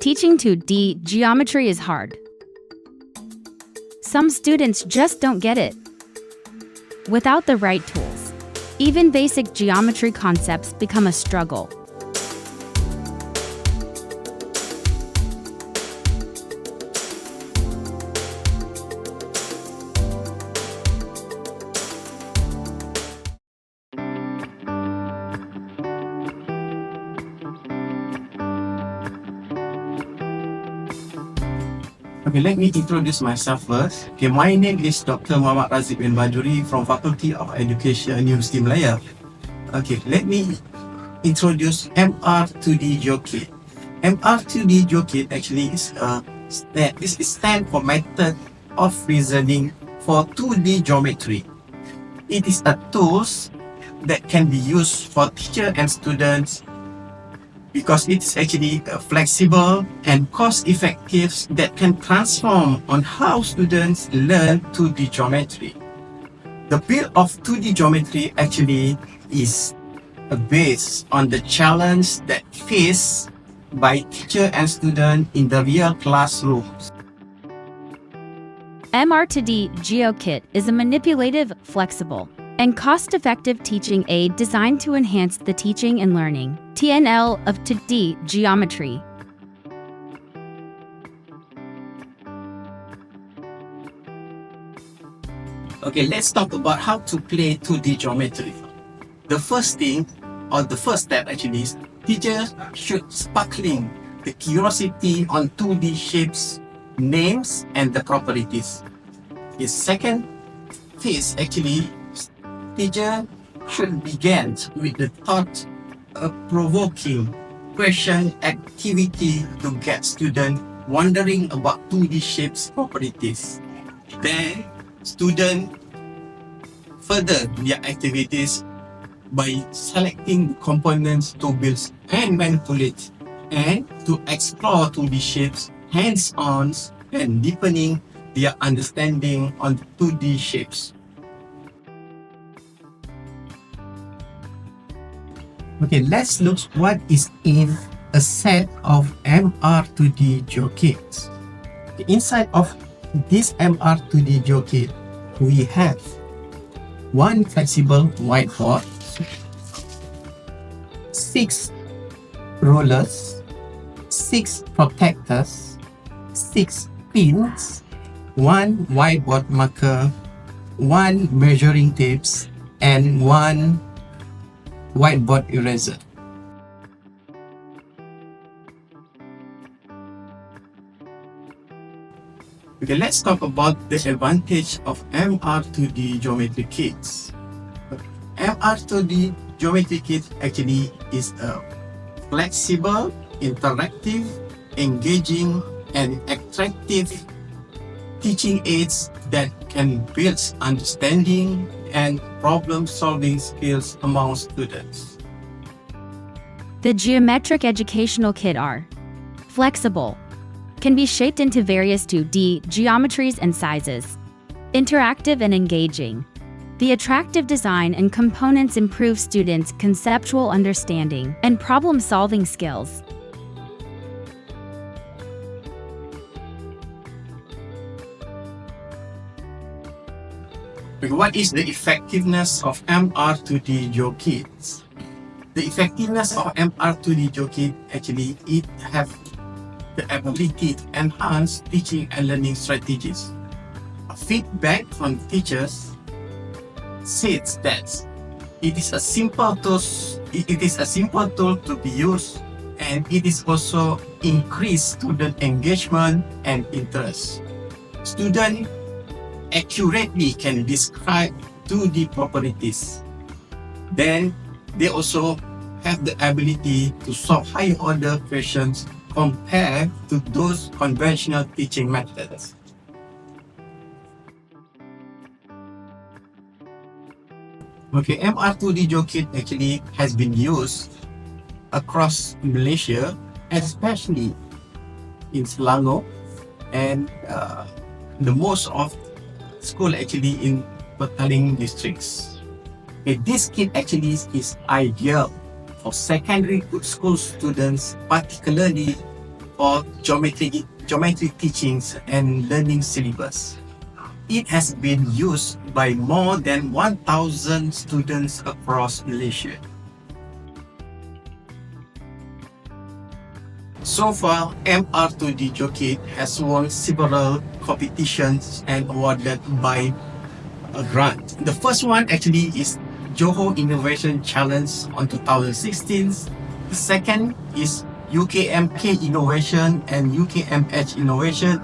Teaching 2D geometry is hard. Some students just don't get it. Without the right tools, even basic geometry concepts become a struggle. Okay, let me introduce myself first. Okay, my name is Dr Mohd Razip Bajuri from Faculty of Education, University Malaya. Okay, let me introduce MR-2D Geo Kit. MR-2D Geo Kit actually is this stand for Method of Reasoning for 2D Geometry. It is a tool that can be used for teacher and students because it's actually flexible and cost-effective that can transform on how students learn 2D geometry. The build of 2D geometry actually is based on the challenge that faced by teacher and student in the real classrooms. MR-2D Geo Kit is a manipulative, flexible, and cost-effective teaching aid designed to enhance the teaching and learning (TNL) of 2D geometry. Okay, let's talk about how to play 2D geometry. The first thing, or the first step actually, is teachers should sparkling the curiosity on 2D shapes, names, and the properties. The second phase actually, teacher should begin with the thought-provoking question activity to get students wondering about 2D shapes properties. Then, students further their activities by selecting components to build and manipulate and to explore 2D shapes hands-on and deepening their understanding on 2D shapes. Okay, let's look what is in a set of MR-2D Geo Kits. Inside of this MR-2D Geo Kit, we have one flexible whiteboard, 6 rulers, 6 protectors, 6 pins, 1 whiteboard marker, 1 measuring tapes, and 1 whiteboard eraser. Okay, let's talk about the advantage of MR-2D geometry kits. MR-2D geometry kit actually is a flexible, interactive, engaging, and attractive teaching aids that can build understanding and problem-solving skills among students. The geometric educational kit are flexible, can be shaped into various 2D geometries and sizes, interactive and engaging. The attractive design and components improve students' conceptual understanding and problem-solving skills. What is the effectiveness of MR-2D Geo Kits? The effectiveness of MR-2D Geo Kit actually it have the ability to enhance teaching and learning strategies. Feedback from teachers says that it is a simple tool. It is a simple tool to be used, and it is also increase student engagement and interest. Students accurately can describe 2D properties. Then they also have the ability to solve higher order questions compared to those conventional teaching methods. Okay, MR-2D Geo Kit actually has been used across Malaysia, especially in Selangor, and the most of school actually in Petaling districts. Okay, this kit actually is ideal for secondary school students, particularly or geometry teachings and learning syllabus. It has been used by more than 1,000 students across Malaysia. So far, MR-2D Geo Kit has won several competitions and awarded by a grant. The first one actually is Johor Innovation Challenge on 2016. The second is UKMK Innovation and UKMH Innovation,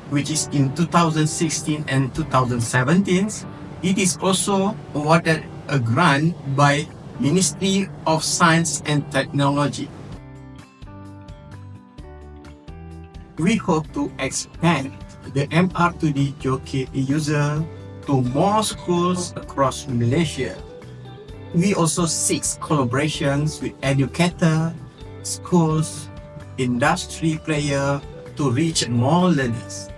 which is in 2016 and 2017. It is also awarded a grant by Ministry of Science and Technology. We hope to expand the MR-2D Geo Kit user to more schools across Malaysia. We also seek collaborations with educators, schools, industry players to reach more learners.